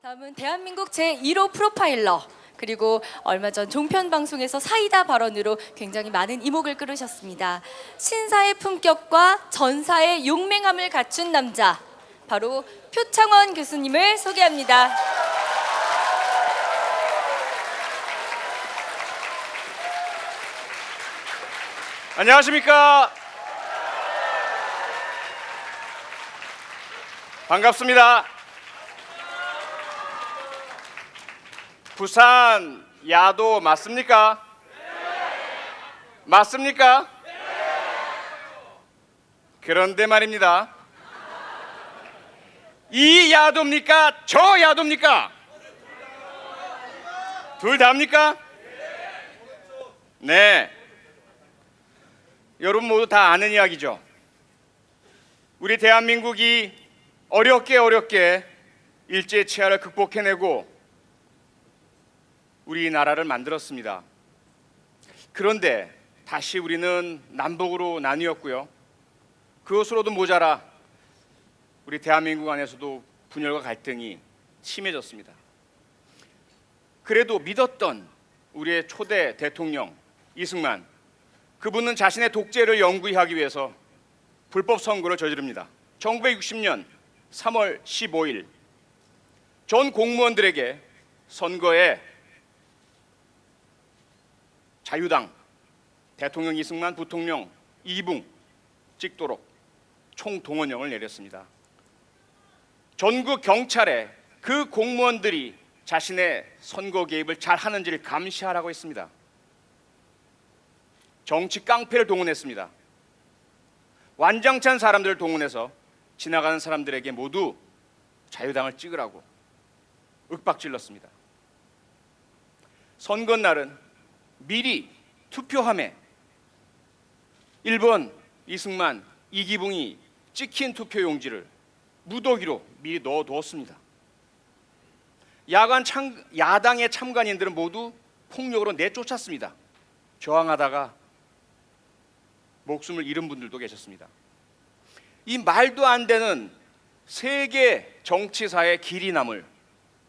다음은 대한민국 제1호 프로파일러, 그리고 얼마 전 종편 방송에서 사이다 발언으로 굉장히 많은 이목을 끌으셨습니다. 신사의 품격과 전사의 용맹함을 갖춘 남자, 바로 표창원 교수님을 소개합니다. 안녕하십니까? 반갑습니다. 부산 야도 맞습니까? 맞습니까? 그런데 말입니다. 이 야도입니까? 저 야도입니까? 둘 다입니까? 네. 여러분 모두 다 아는 이야기죠. 우리 대한민국이 어렵게 일제치하를 극복해내고 우리나라를 만들었습니다. 그런데 다시 우리는 남북으로 나뉘었고요. 그것으로도 모자라 우리 대한민국 안에서도 분열과 갈등이 심해졌습니다. 그래도 믿었던 우리의 초대 대통령 이승만, 그분은 자신의 독재를 영구히 하기 위해서 불법 선거를 저지릅니다. 1960년 3월 15일 전 공무원들에게 선거에 자유당 대통령 이승만, 부통령 이붕 찍도록 총동원령을 내렸습니다. 전국 경찰에 그 공무원들이 자신의 선거 개입을 잘 하는지를 감시하라고 했습니다. 정치 깡패를 동원했습니다. 완장찬 사람들을 동원해서 지나가는 사람들에게 모두 자유당을 찍으라고 윽박질렀습니다. 선거날은 미리 투표함에 1번 이승만, 이기붕이 찍힌 투표용지를 무더기로 미리 넣어두었습니다. 야당의 참관인들은 모두 폭력으로 내쫓았습니다. 저항하다가 목숨을 잃은 분들도 계셨습니다. 이 말도 안 되는 세계 정치사의 길이 남을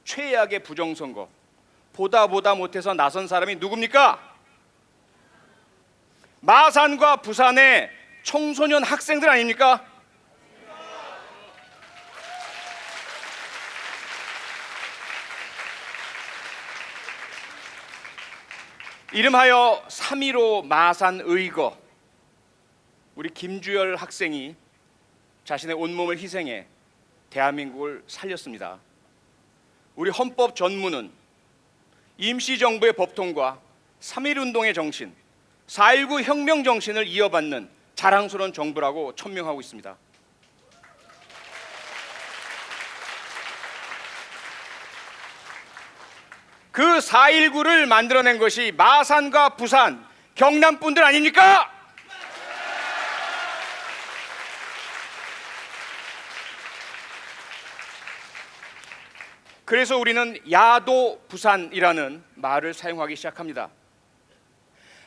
최악의 부정선거, 보다 못해서 나선 사람이 누굽니까? 마산과 부산의 청소년 학생들 아닙니까? 이름하여 3.15 마산 의거, 우리 김주열 학생이 자신의 온몸을 희생해 대한민국을 살렸습니다. 우리 헌법 전문은 임시정부의 법통과 3.1운동의 정신, 4.19 혁명 정신을 이어받는 자랑스러운 정부라고 천명하고 있습니다. 그 4.19를 만들어낸 것이 마산과 부산, 경남 분들 아닙니까? 그래서 우리는 야도 부산이라는 말을 사용하기 시작합니다.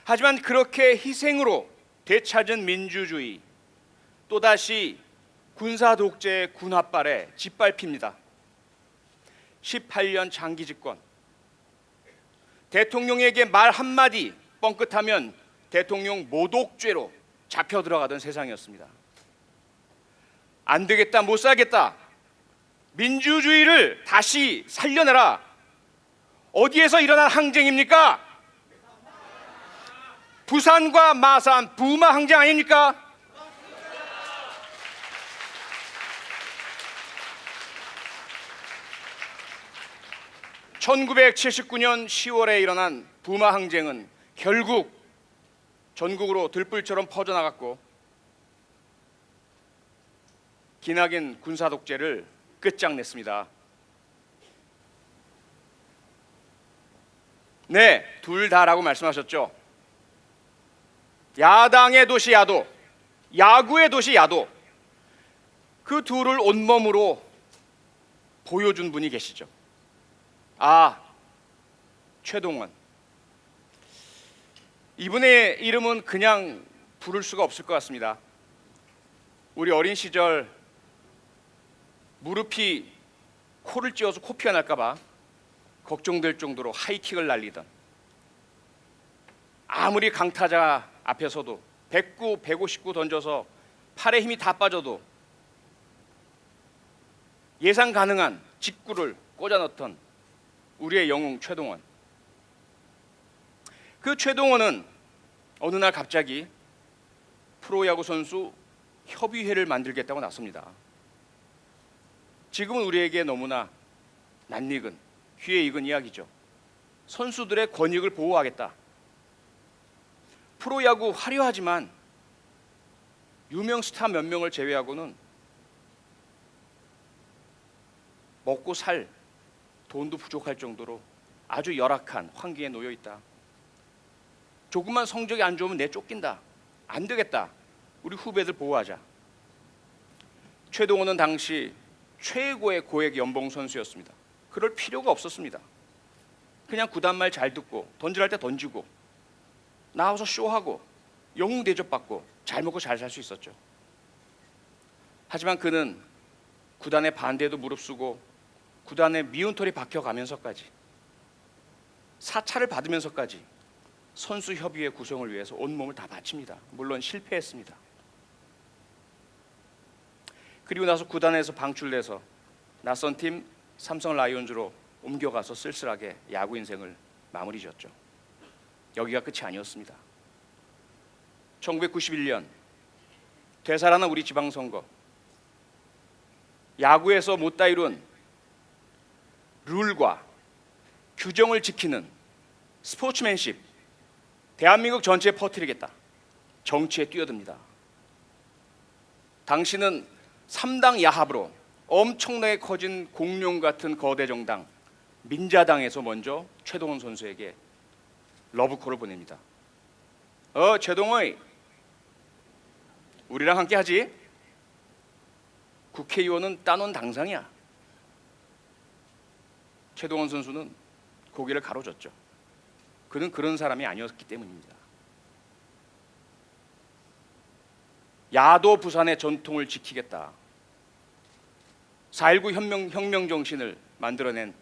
하지만 그렇게 희생으로 되찾은 민주주의, 또다시 군사 독재의 군홧발에 짓밟힙니다. 18년 장기 집권, 대통령에게 말 한마디 뻥끗하면 대통령 모독죄로 잡혀 들어가던 세상이었습니다. 안 되겠다, 못 살겠다, 민주주의를 다시 살려내라. 어디에서 일어난 항쟁입니까? 부산과 마산 부마 항쟁 아닙니까? (1979년 10월에) 일어난 부마 항쟁은 결국 전국으로 들불처럼 퍼져나갔고 기나긴 군사 독재를 끝장냈습니다. 네, 둘 다라고 말씀하셨죠. 야당의 도시 야도, 야구의 도시 야도, 그 둘을 온몸으로 보여준 분이 계시죠. 최동원. 이분의 이름은 그냥 부를 수가 없을 것 같습니다. 우리 어린 시절 무릎이 코를 찧어서 코피가 날까봐 걱정될 정도로 하이킥을 날리던, 아무리 강타자 앞에서도 109, 159 던져서 팔에 힘이 다 빠져도 예상 가능한 직구를 꽂아 넣던 우리의 영웅 최동원. 그 최동원은 어느 날 갑자기 프로야구 선수 협의회를 만들겠다고 나섭니다. 지금은 우리에게 너무나 낯익은, 귀에 익은 이야기죠. 선수들의 권익을 보호하겠다. 프로야구 화려하지만 유명 스타 몇 명을 제외하고는 먹고 살 돈도 부족할 정도로 아주 열악한 환경에 놓여 있다. 조금만 성적이 안 좋으면 내 쫓긴다. 안 되겠다. 우리 후배들 보호하자. 최동원은 당시 최고의 고액 연봉 선수였습니다. 그럴 필요가 없었습니다. 그냥 구단 말 잘 듣고 던질할 때 던지고 나와서 쇼하고 영웅 대접받고 잘 먹고 잘 살 수 있었죠. 하지만 그는 구단의 반대도 무릅쓰고 구단의 미운 털이 박혀가면서까지, 사찰을 받으면서까지 선수 협의회 구성을 위해서 온몸을 다 바칩니다. 물론 실패했습니다. 그리고 나서 구단에서 방출돼서 낯선 팀 삼성 라이온즈로 옮겨가서 쓸쓸하게 야구 인생을 마무리 지었죠. 여기가 끝이 아니었습니다. 1991년 되살아난 우리 지방선거, 야구에서 못다 이룬 룰과 규정을 지키는 스포츠맨십, 대한민국 전체에 퍼뜨리겠다. 정치에 뛰어듭니다. 당시는 3당 야합으로 엄청나게 커진 공룡 같은 거대 정당 민자당에서 먼저 최동원 선수에게 러브콜을 보냅니다. 최동원이 우리랑 함께 하지? 국회의원은 따놓은 당상이야. 최동원 선수는 고개를 가로젓죠. 그는 그런 사람이 아니었기 때문입니다. 야도 부산의 전통을 지키겠다. 4.19 혁명 정신을 만들어낸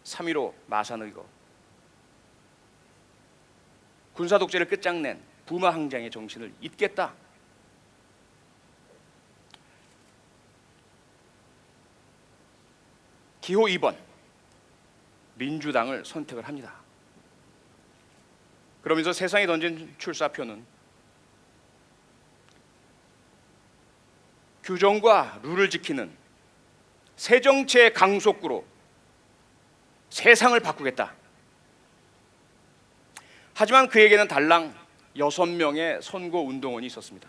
3.15 마산의거, 군사 독재를 끝장낸 부마 항쟁의 정신을 잇겠다. 기호 2번 민주당을 선택을 합니다. 그러면서 세상에 던진 출사표는 규정과 룰을 지키는 새 정치의 강속구로 세상을 바꾸겠다. 하지만 그에게는 달랑 6명의 선거 운동원이 있었습니다.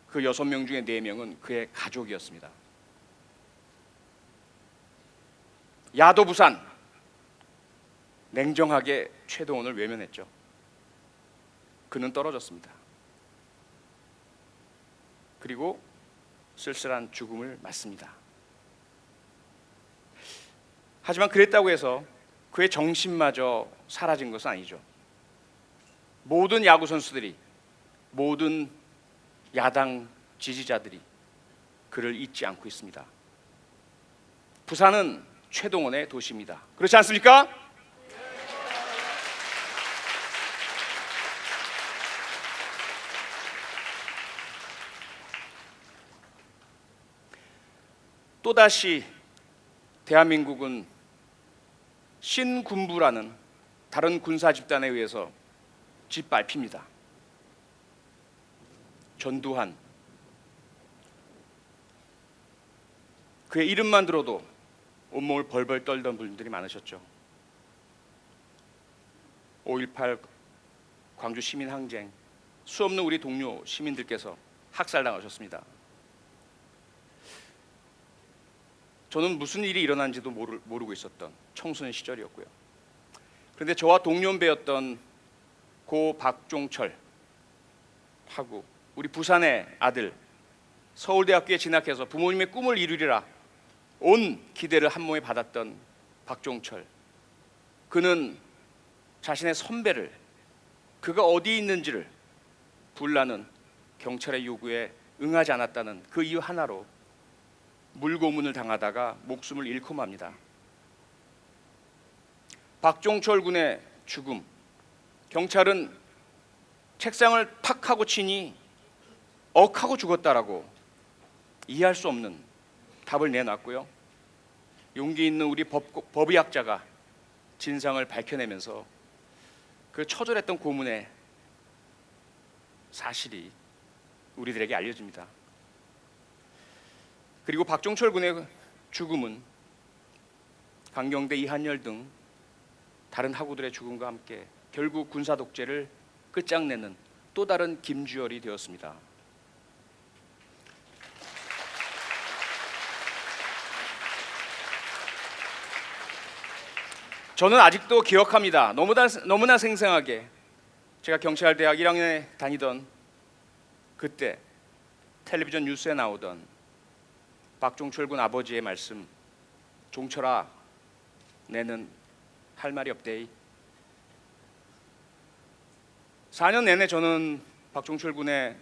그 6명 중에 4명은 그의 가족이었습니다. 야도 부산, 냉정하게 최동원을 외면했죠. 그는 떨어졌습니다. 그리고 쓸쓸한 죽음을 맞습니다. 하지만 그랬다고 해서 그의 정신마저 사라진 것은 아니죠. 모든 야구 선수들이, 모든 야당 지지자들이 그를 잊지 않고 있습니다. 부산은 최동원의 도시입니다. 그렇지 않습니까? 또다시 대한민국은 신군부라는 다른 군사 집단에 의해서 짓밟힙니다. 전두환, 그의 이름만 들어도 온몸을 벌벌 떨던 분들이 많으셨죠. 5.18 광주 시민항쟁, 수없는 우리 동료 시민들께서 학살당하셨습니다. 저는 무슨 일이 일어난지도 모르고 있었던 청소년 시절이었고요. 그런데 저와 동년배였던 고 박종철 하고 우리 부산의 아들, 서울대학교에 진학해서 부모님의 꿈을 이루리라 온 기대를 한 몸에 받았던 박종철, 그는 자신의 선배를, 그가 어디 있는지를 불나는 경찰의 요구에 응하지 않았다는 그 이유 하나로 물고문을 당하다가 목숨을 잃고 맙니다. 박종철 군의 죽음, 경찰은 책상을 팍 하고 치니 억하고 죽었다라고 이해할 수 없는 답을 내놨고요. 용기 있는 우리 법의학자가 진상을 밝혀내면서 그 처절했던 고문의 사실이 우리들에게 알려집니다. 그리고 박종철 군의 죽음은 강경대, 이한열 등 다른 학우들의 죽음과 함께 결국 군사 독재를 끝장내는 또 다른 김주열이 되었습니다. 저는 아직도 기억합니다. 너무나 생생하게 제가 경찰대학 1학년에 다니던 그때 텔레비전 뉴스에 나오던 박종철 군 아버지의 말씀, 종철아, 내는 할 말이 없대이. 4년 내내 저는 박종철 군의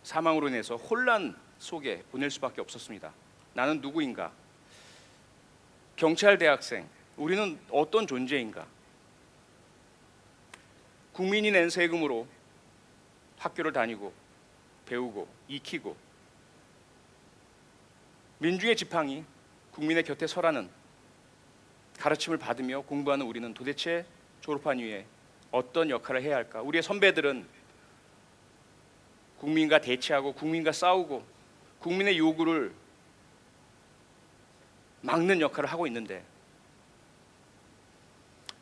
사망으로 인해서 혼란 속에 보낼 수밖에 없었습니다. 나는 누구인가? 경찰 대학생, 우리는 어떤 존재인가? 국민이 낸 세금으로 학교를 다니고 배우고 익히고 민중의 지팡이, 국민의 곁에 서라는 가르침을 받으며 공부하는 우리는 도대체 졸업한 이후에 어떤 역할을 해야 할까? 우리의 선배들은 국민과 대치하고 국민과 싸우고 국민의 요구를 막는 역할을 하고 있는데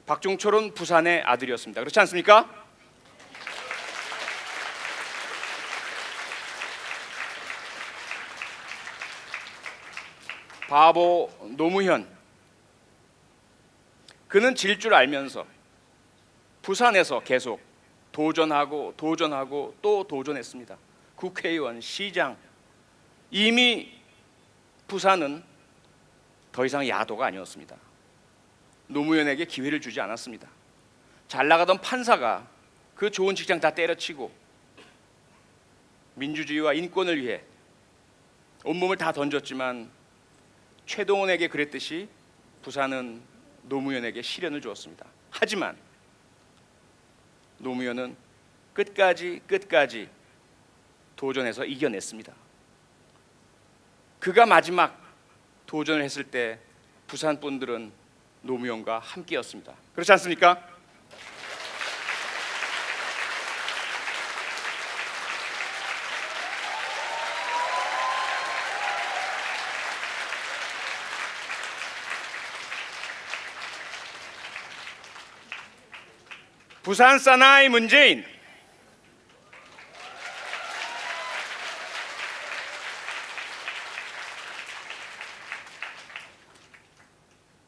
박종철은 부산의 아들이었습니다. 그렇지 않습니까? 바보 노무현, 그는 질 줄 알면서 부산에서 계속 도전하고 또 도전했습니다. 국회의원, 시장, 이미 부산은 더 이상 야도가 아니었습니다. 노무현에게 기회를 주지 않았습니다. 잘 나가던 판사가 그 좋은 직장 다 때려치고 민주주의와 인권을 위해 온몸을 다 던졌지만 최동원에게 그랬듯이 부산은 노무현에게 시련을 주었습니다. 하지만 노무현은 끝까지 도전해서 이겨냈습니다. 그가 마지막 도전을 했을 때 부산 분들은 노무현과 함께였습니다. 그렇지 않습니까? 부산 사나이 문재인,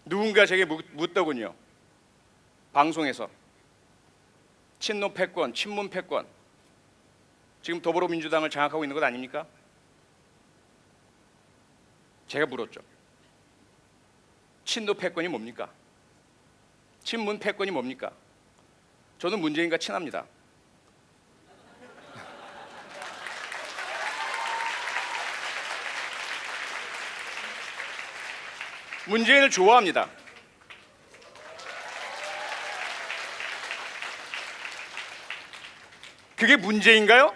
누군가 제게 묻더군요. 방송에서 친노 패권, 친문 패권, 지금 더불어민주당을 장악하고 있는 것 아닙니까? 제가 물었죠. 친노 패권이 뭡니까? 친문 패권이 뭡니까? 저는 문재인과 친합니다. 문재인을 좋아합니다. 그게 문제인가요?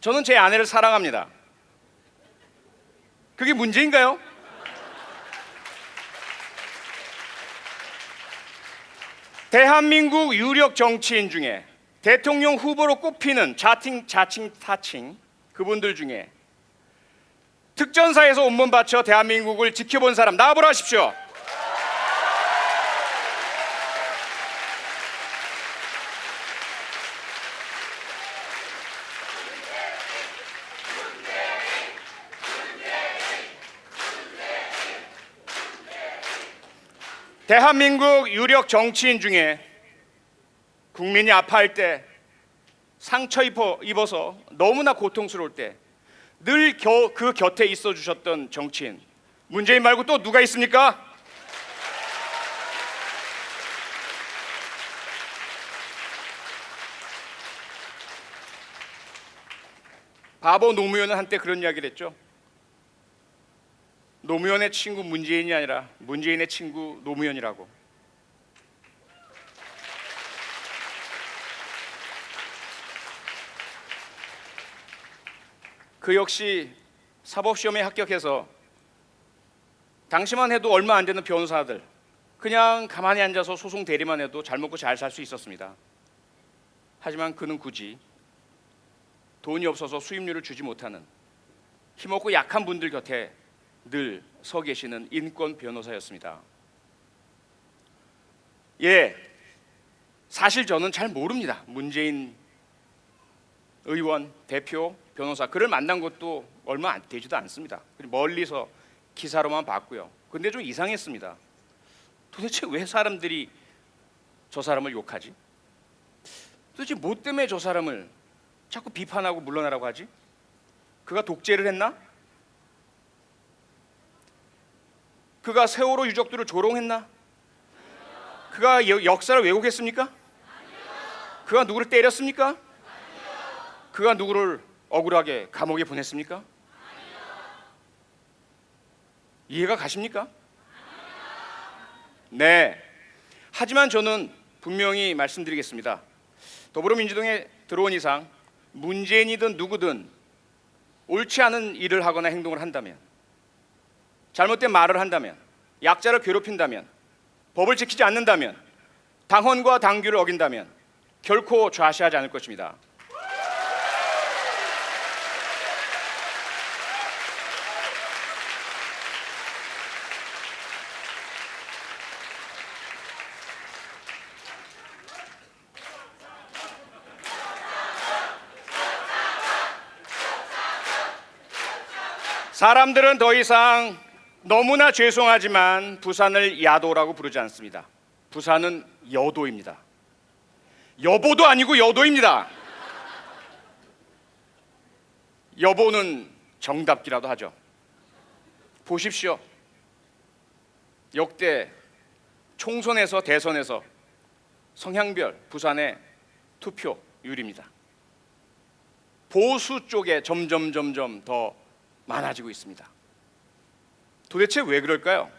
저는 제 아내를 사랑합니다. 그게 문제인가요? 대한민국 유력 정치인 중에 대통령 후보로 꼽히는 자칭 타칭 그분들 중에 특전사에서 온몸 바쳐 대한민국을 지켜본 사람 나와보라 하십시오. 대한민국 유력 정치인 중에 국민이 아파할 때, 상처 입어서 너무나 고통스러울 때 늘 그 곁에 있어 주셨던 정치인, 문재인 말고 또 누가 있습니까? 바보 노무현은 한때 그런 이야기를 했죠. 노무현의 친구 문재인이 아니라 문재인의 친구 노무현이라고. 그 역시 사법시험에 합격해서 당시만 해도 얼마 안 되는 변호사들, 그냥 가만히 앉아서 소송 대리만 해도 잘 먹고 잘 살 수 있었습니다. 하지만 그는 굳이 돈이 없어서 수임료를 주지 못하는 힘없고 약한 분들 곁에 늘 서 계시는 인권 변호사였습니다. 예, 사실 저는 잘 모릅니다. 문재인 의원, 대표, 변호사, 그를 만난 것도 얼마 안 되지도 않습니다. 멀리서 기사로만 봤고요. 근데 좀 이상했습니다. 도대체 왜 사람들이 저 사람을 욕하지? 도대체 뭐 때문에 저 사람을 자꾸 비판하고 물러나라고 하지? 그가 독재를 했나? 그가 세월호 유족들을 조롱했나? 그가 역사를 왜곡했습니까? 그가 누구를 때렸습니까? 그가 누구를 억울하게 감옥에 보냈습니까? 이해가 가십니까? 네. 하지만 저는 분명히 말씀드리겠습니다. 더불어민주당에 들어온 이상 문재인이든 누구든 옳지 않은 일을 하거나 행동을 한다면, 잘못된 말을 한다면, 약자를 괴롭힌다면, 법을 지키지 않는다면, 당헌과 당규를 어긴다면 결코 좌시하지 않을 것입니다. 사람들은 더 이상 너무나 죄송하지만 부산을 야도라고 부르지 않습니다. 부산은 여도입니다. 여보도 아니고 여도입니다. 여보는 정답기라도 하죠. 보십시오. 역대 총선에서 대선에서 성향별 부산의 투표율입니다. 보수 쪽에 점점 더 많아지고 있습니다. 도대체 왜 그럴까요?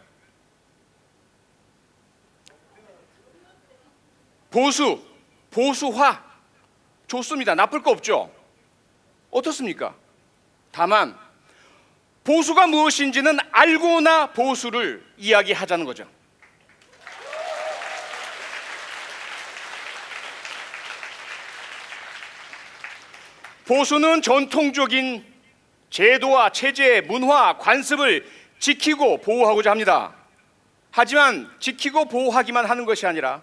보수화 좋습니다. 나쁠 거 없죠. 어떻습니까? 다만 보수가 무엇인지는 알고나 보수를 이야기하자는 거죠. 보수는 전통적인 제도와 체제, 문화, 관습을 지키고 보호하고자 합니다. 하지만 지키고 보호하기만 하는 것이 아니라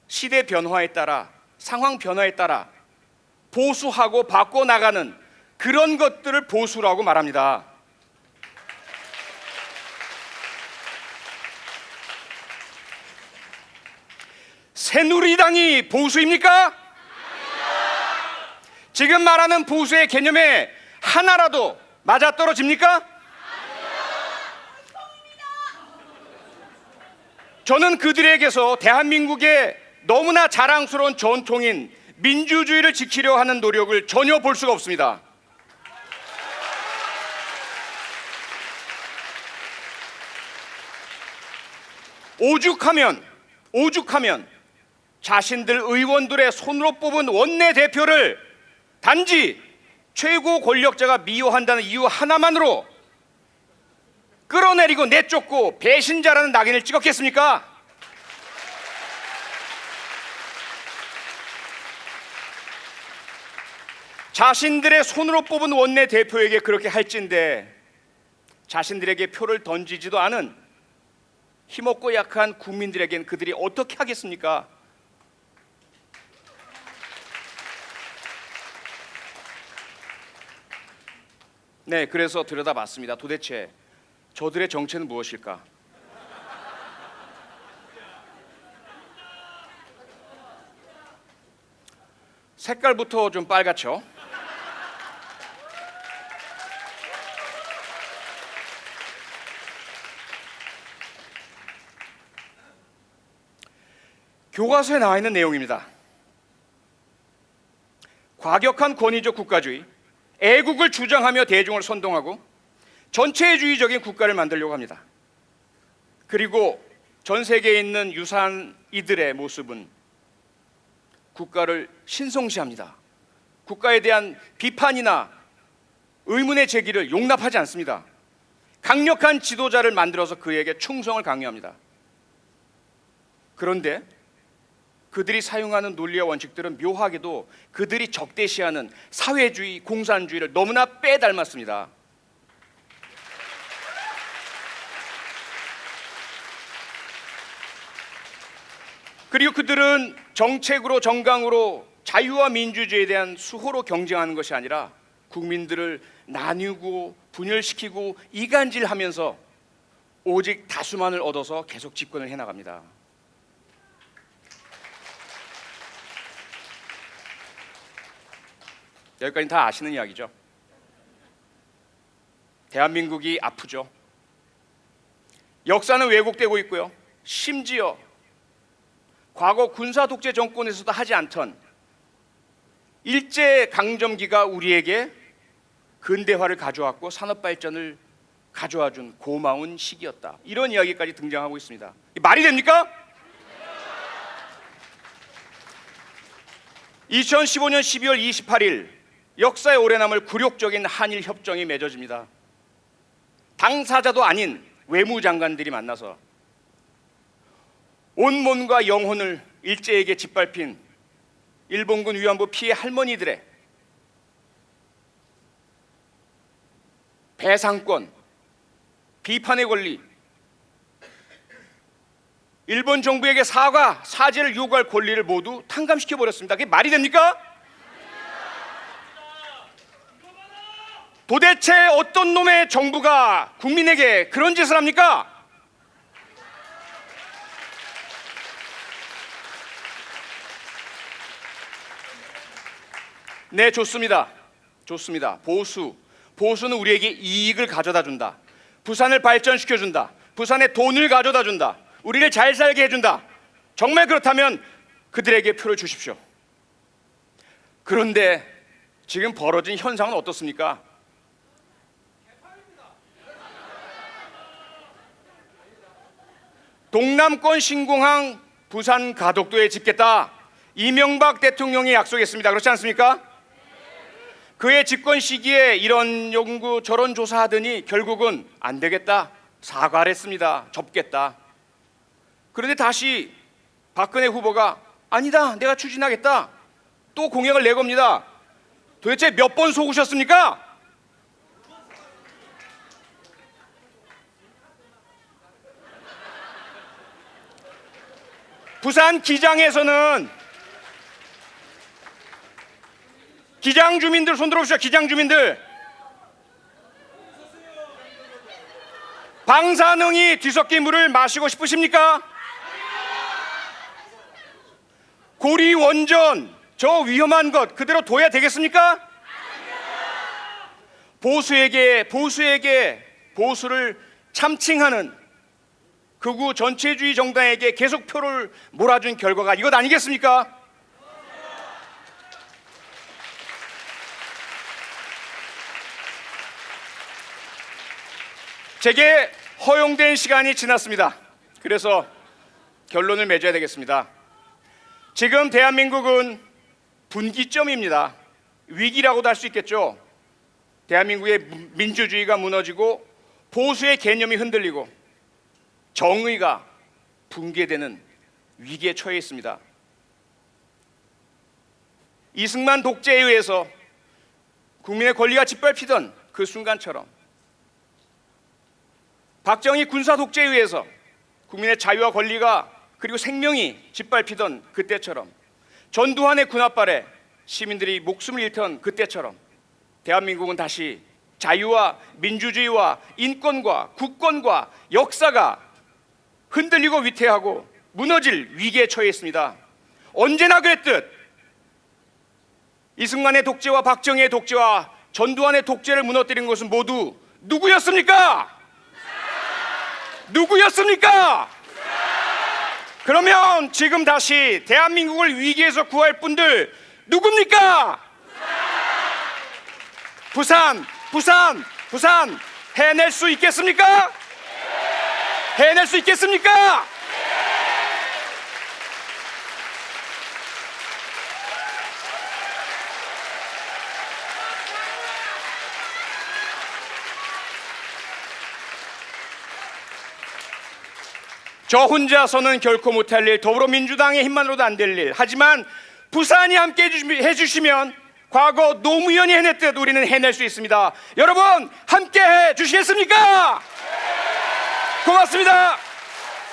시대 변화에 따라, 상황 변화에 따라 보수하고 바꿔나가는 그런 것들을 보수라고 말합니다. 새누리당이 보수입니까? 지금 말하는 보수의 개념에 하나라도 맞아떨어집니까? 저는 그들에게서 대한민국의 너무나 자랑스러운 전통인 민주주의를 지키려 하는 노력을 전혀 볼 수가 없습니다. 오죽하면 자신들 의원들의 손으로 뽑은 원내대표를 단지 최고 권력자가 미워한다는 이유 하나만으로 끌어내리고 내쫓고 배신자라는 낙인을 찍었겠습니까? 자신들의 손으로 뽑은 원내대표에게 그렇게 할진데 자신들에게 표를 던지지도 않은 힘없고 약한 국민들에겐 그들이 어떻게 하겠습니까? 네, 그래서 들여다봤습니다. 도대체 저들의 정체는 무엇일까? 색깔부터 좀 빨갛죠? 교과서에 나와 있는 내용입니다. 과격한 권위적 국가주의, 애국을 주장하며 대중을 선동하고 전체주의적인 국가를 만들려고 합니다. 그리고 전 세계에 있는 유사한 이들의 모습은 국가를 신성시합니다. 국가에 대한 비판이나 의문의 제기를 용납하지 않습니다. 강력한 지도자를 만들어서 그에게 충성을 강요합니다. 그런데 그들이 사용하는 논리와 원칙들은 묘하게도 그들이 적대시하는 사회주의, 공산주의를 너무나 빼닮았습니다. 그리고 그들은 정책으로, 정강으로 자유와 민주주의에 대한 수호로 경쟁하는 것이 아니라 국민들을 나누고 분열시키고 이간질하면서 오직 다수만을 얻어서 계속 집권을 해나갑니다. 여기까지 다 아시는 이야기죠. 대한민국이 아프죠. 역사는 왜곡되고 있고요. 심지어 과거 군사 독재 정권에서도 하지 않던 일제 강점기가 우리에게 근대화를 가져왔고 산업 발전을 가져와 준 고마운 시기였다. 이런 이야기까지 등장하고 있습니다. 말이 됩니까? 2015년 12월 28일 역사에 오래 남을 굴욕적인 한일 협정이 맺어집니다. 당사자도 아닌 외무장관들이 만나서 온 몸과 영혼을 일제에게 짓밟힌 일본군 위안부 피해 할머니들의 배상권, 비판의 권리, 일본 정부에게 사죄를 요구할 권리를 모두 탕감시켜버렸습니다. 그게 말이 됩니까? 도대체 어떤 놈의 정부가 국민에게 그런 짓을 합니까? 네, 좋습니다. 보수는 우리에게 이익을 가져다 준다. 부산을 발전시켜준다. 부산에 돈을 가져다 준다. 우리를 잘 살게 해준다. 정말 그렇다면 그들에게 표를 주십시오. 그런데 지금 벌어진 현상은 어떻습니까? 동남권 신공항 부산 가덕도에 짓겠다. 이명박 대통령이 약속했습니다. 그렇지 않습니까? 그의 집권 시기에 이런 연구 저런 조사하더니 결국은 안 되겠다. 사과를 했습니다. 접겠다. 그런데 다시 박근혜 후보가 아니다. 내가 추진하겠다. 또 공약을 내겁니다. 도대체 몇 번 속으셨습니까? 부산 기장에서는 기장 주민들 손 들어보시죠. 기장 주민들 방사능이 뒤섞인 물을 마시고 싶으십니까? 고리 원전 저 위험한 것 그대로 둬야 되겠습니까? 보수를 참칭하는 극우 전체주의 정당에게 계속 표를 몰아준 결과가 이것 아니겠습니까? 제게 허용된 시간이 지났습니다. 그래서 결론을 맺어야 되겠습니다. 지금 대한민국은 분기점입니다. 위기라고도 할 수 있겠죠. 대한민국의 민주주의가 무너지고 보수의 개념이 흔들리고 정의가 붕괴되는 위기에 처해 있습니다. 이승만 독재에 의해서 국민의 권리가 짓밟히던 그 순간처럼 박정희 군사 독재에 의해서 국민의 자유와 권리가 그리고 생명이 짓밟히던 그때처럼 전두환의 군합발에 시민들이 목숨을 잃던 그때처럼 대한민국은 다시 자유와 민주주의와 인권과 국권과 역사가 흔들리고 위태하고 무너질 위기에 처해 있습니다. 언제나 그랬듯 이승만의 독재와 박정희의 독재와 전두환의 독재를 무너뜨린 것은 모두 누구였습니까? 누구였습니까? 그러면 지금 다시 대한민국을 위기에서 구할 분들 누굽니까? 부산 해낼 수 있겠습니까? 해낼 수 있겠습니까? 저 혼자서는 결코 못할 일, 더불어민주당의 힘만으로도 안 될 일. 하지만 부산이 함께 해주시면 과거 노무현이 해냈듯 우리는 해낼 수 있습니다. 여러분 함께 해주시겠습니까? 고맙습니다.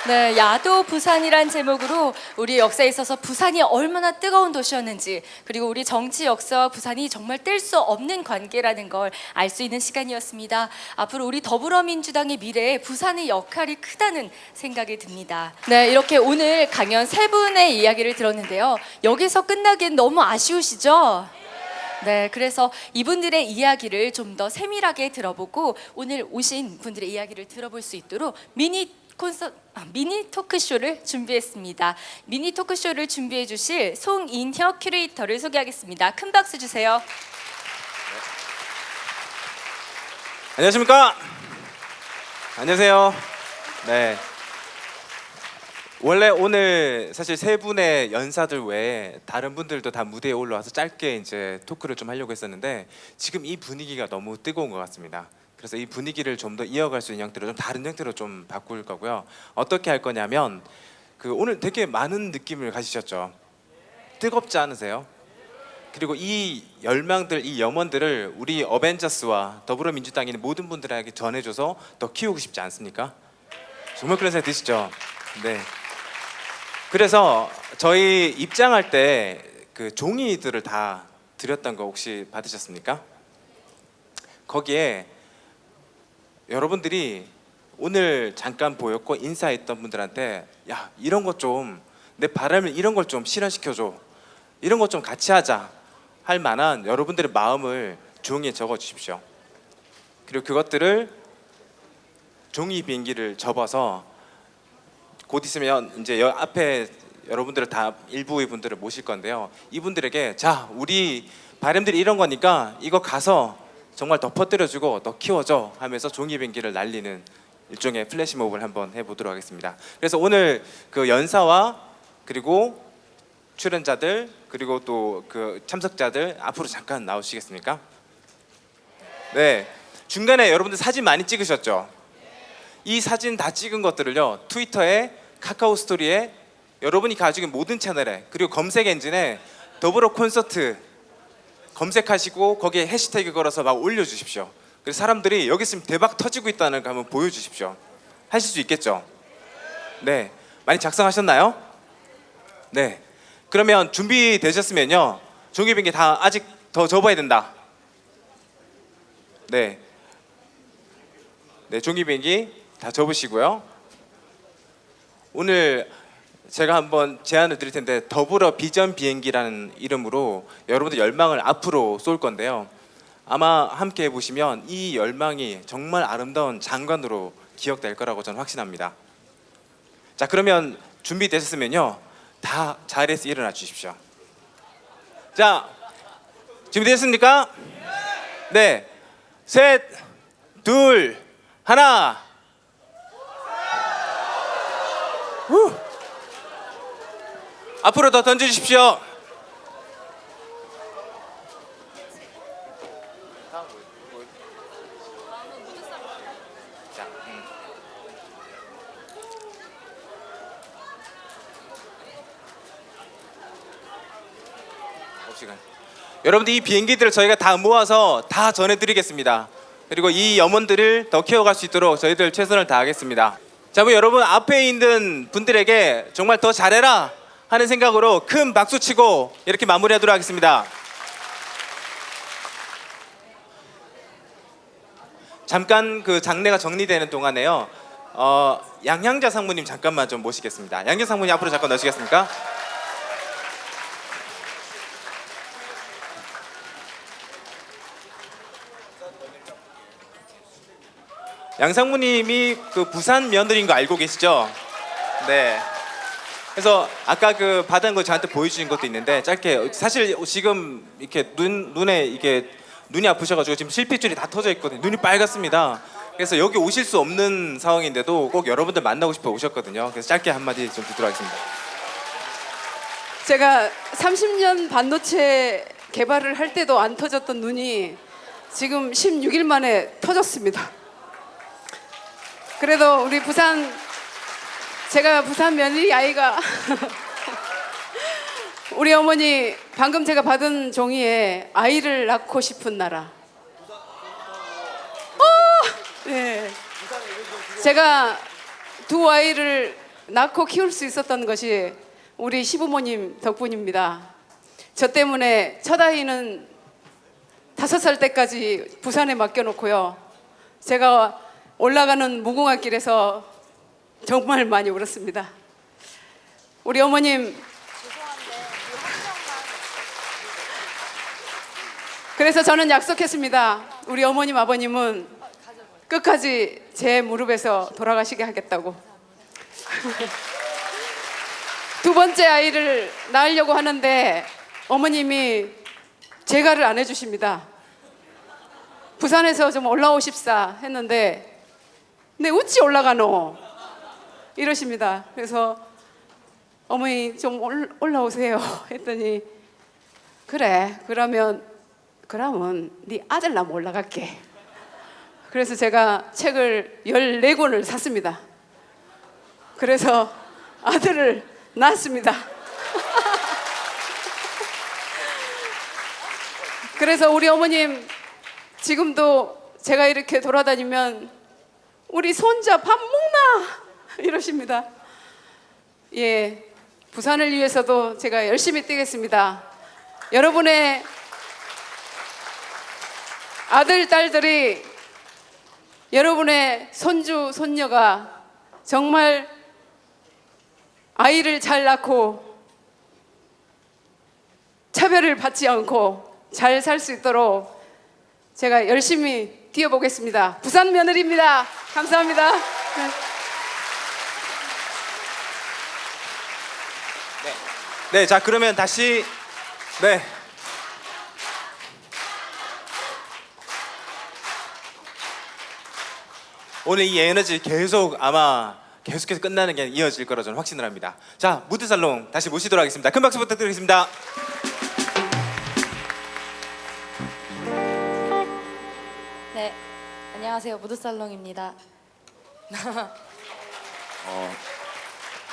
네, 야도 부산이란 제목으로 우리 역사에 있어서 부산이 얼마나 뜨거운 도시였는지, 그리고 우리 정치 역사와 부산이 정말 뗄 수 없는 관계라는 걸 알 수 있는 시간이었습니다. 앞으로 우리 더불어민주당의 미래에 부산의 역할이 크다는 생각이 듭니다. 네, 이렇게 오늘 강연 세 분의 이야기를 들었는데요. 여기서 끝나기엔 너무 아쉬우시죠? 네, 그래서 이분들의 이야기를 좀 더 세밀하게 들어보고 오늘 오신 분들의 이야기를 들어볼 수 있도록 미니 토크쇼를 준비했습니다. 미니 토크쇼를 준비해 주실 송인혁 큐레이터를 소개하겠습니다. 큰 박수 주세요. 안녕하십니까? 안녕하세요. 네. 원래 오늘 사실 세 분의 연사들 외에 다른 분들도 다 무대에 올라와서 짧게 이제 토크를 좀 하려고 했었는데 지금 이 분위기가 너무 뜨거운 것 같습니다. 그래서 이 분위기를 좀 더 이어갈 수 있는 형태로 좀 다른 형태로 좀 바꿀 거고요. 어떻게 할 거냐면 오늘 되게 많은 느낌을 가지셨죠. 뜨겁지 않으세요? 그리고 이 열망들, 이 염원들을 우리 어벤져스와 더불어민주당에 있는 모든 분들에게 전해줘서 더 키우고 싶지 않습니까? 정말 그런 생각 드시죠? 네. 그래서 저희 입장할 때 그 종이들을 다 드렸던 거 혹시 받으셨습니까? 거기에 여러분들이 오늘 잠깐 보였고 인사했던 분들한테 야 이런 것 좀 내 바람을 이런 걸 좀 실현시켜줘, 이런 것 좀 같이 하자 할 만한 여러분들의 마음을 종이에 적어 주십시오. 그리고 그것들을 종이 비행기를 접어서 곧 있으면 이제 앞에 여러분들을 다 일부의 분들을 모실 건데요. 이분들에게 자 우리 바람들이 이런 거니까 이거 가서 정말 더 퍼뜨려주고 더 키워줘 하면서 종이 비행기를 날리는 일종의 플래시몹을 한번 해보도록 하겠습니다. 그래서 오늘 그 연사와 그리고 출연자들 그리고 또 그 참석자들 앞으로 잠깐 나오시겠습니까? 네, 중간에 여러분들 사진 많이 찍으셨죠? 이 사진 다 찍은 것들을요 트위터에 카카오 스토리에 여러분이 가지고 있는 모든 채널에 그리고 검색 엔진에 더불어 콘서트 검색하시고 거기에 해시태그 걸어서 막 올려주십시오. 그래서 사람들이 여기 있으면 대박 터지고 있다는 거 한번 보여주십시오. 하실 수 있겠죠? 네, 많이 작성하셨나요? 네, 그러면 준비되셨으면요 종이비행기 다 아직 더 접어야 된다. 네, 네 종이비행기 다 접으시고요. 오늘 제가 한번 제안을 드릴 텐데 더불어 비전 비행기라는 이름으로 여러분들 열망을 앞으로 쏠 건데요. 아마 함께 해보시면 이 열망이 정말 아름다운 장관으로 기억될 거라고 저는 확신합니다. 자, 그러면 준비되셨으면요 다 자리에서 일어나 주십시오. 자, 준비되셨습니까? 네, 셋, 둘, 하나. 후. 앞으로 더 던져주십시오. 여러분들 이 비행기들을 저희가 다 모아서 다 전해드리겠습니다. 그리고 이 염원들을 더 키워갈 수 있도록 저희들 최선을 다하겠습니다. 자, 여러분 앞에 있는 분들에게 정말 더 잘해라 하는 생각으로 큰 박수 치고 이렇게 마무리하도록 하겠습니다. 잠깐 그 장례가 정리되는 동안에요 양향자 상무님 잠깐만 좀 모시겠습니다. 양향자 상무님 앞으로 잠깐 나오시겠습니까? 양 상무님이 그 부산 며느리인 거 알고 계시죠? 네. 그래서 아까 받은 거 저한테 보여주신 것도 있는데 짧게 사실 지금 이렇게 눈에 이게 눈이 아프셔가지고 지금 실핏줄이 다 터져 있거든요. 눈이 빨갛습니다. 그래서 여기 오실 수 없는 상황인데도 꼭 여러분들 만나고 싶어 오셨거든요. 그래서 짧게 한마디 좀 듣도록 하겠습니다. 제가 30년 반도체 개발을 할 때도 안 터졌던 눈이 지금 16일 만에 터졌습니다. 그래도 우리 제가 부산 며느리 아이가 우리 어머니 방금 제가 받은 종이에 아이를 낳고 싶은 나라. 네. 제가 두 아이를 낳고 키울 수 있었던 것이 우리 시부모님 덕분입니다. 저 때문에 첫 아이는 5살 때까지 부산에 맡겨놓고요. 제가 올라가는 무궁화 길에서 정말 많이 울었습니다. 우리 어머님, 그래서 저는 약속했습니다. 우리 어머님, 아버님은 끝까지 제 무릎에서 돌아가시게 하겠다고. 두 번째 아이를 낳으려고 하는데 어머님이 재가를 안 해주십니다. 부산에서 좀 올라오십사 했는데 네 어찌 올라가노 이러십니다. 그래서 어머니 좀 올라오세요 했더니 그래 그러면 네 아들 낳으면 올라갈게. 그래서 제가 책을 14권을 샀습니다. 그래서 아들을 낳았습니다. 그래서 우리 어머님 지금도 제가 이렇게 돌아다니면 우리 손자 밥 먹나 이러십니다. 예, 부산을 위해서도 제가 열심히 뛰겠습니다. 여러분의 아들, 딸들이 여러분의 손주, 손녀가 정말 아이를 잘 낳고 차별을 받지 않고 잘 살 수 있도록 제가 열심히 뛰어보겠습니다. 부산 며느리입니다. 감사합니다. 네, 자 그러면 다시 네. 오늘 이 에너지 계속해서 끝나는 게 이어질 거라 저는 확신을 합니다. 자, 무드살롱 다시 모시도록 하겠습니다. 큰 박수 부탁드리겠습니다. 네, 안녕하세요. 무드살롱입니다.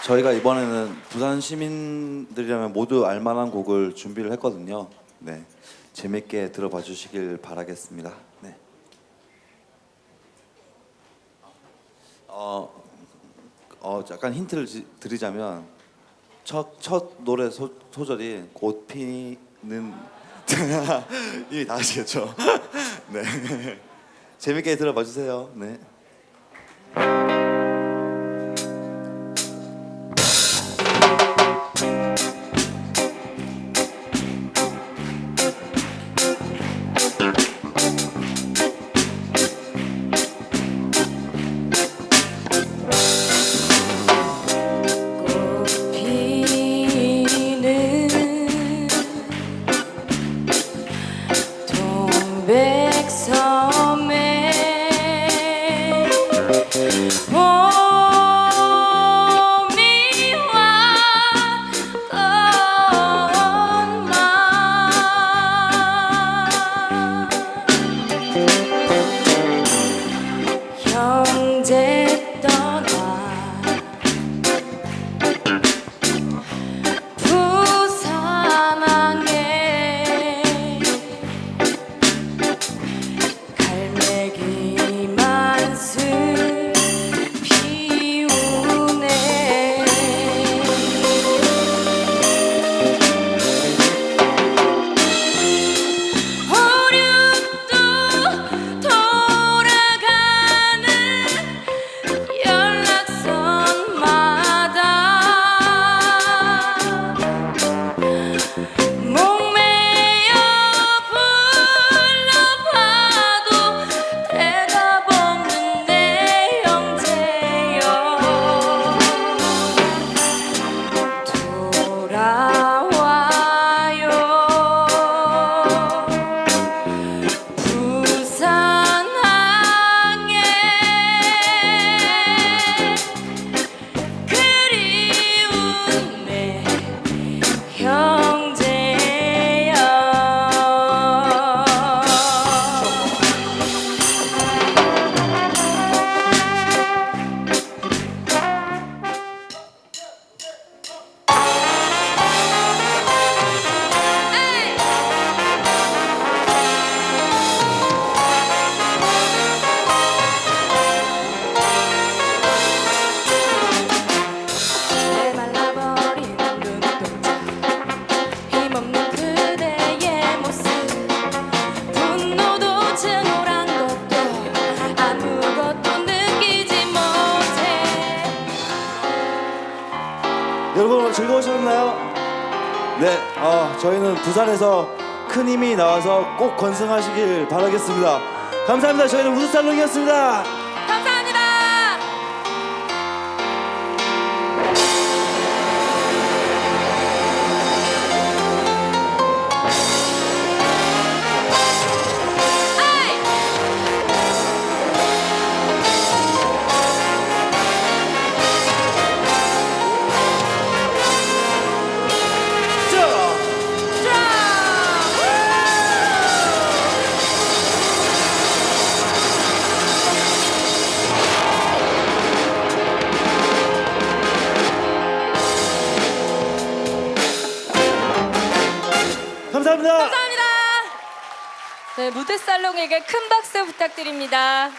저희가 이번에는 부산 시민들이라면 모두 알만한 곡을 준비를 했거든요. 네, 재밌게 들어봐 주시길 바라겠습니다. 네. 약간 힌트를 드리자면 첫 노래 소절이 곧 피는 이미 다 아시겠죠? 네, 재밌게 들어봐 주세요. 네. 안녕하세요. 네, 저희는 부산에서 큰 힘이 나와서 꼭 건승하시길 바라겠습니다. 감사합니다. 저희는 우드살롱이었습니다. 감사합니다. 아이! 자, 감사합니다. 감사합니다. 네, 무드살롱에게 큰 박수 부탁드립니다.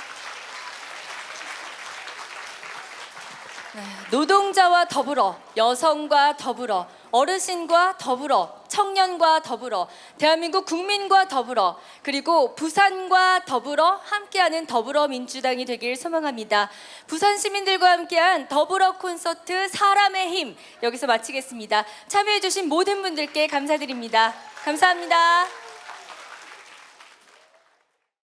네, 노동자와 더불어, 여성과 더불어, 어르신과 더불어, 청년과 더불어, 대한민국 국민과 더불어, 그리고 부산과 더불어 함께하는 더불어민주당이 되길 소망합니다. 부산 시민들과 함께한 더불어 콘서트 사람의 힘 여기서 마치겠습니다. 참여해주신 모든 분들께 감사드립니다. 감사합니다.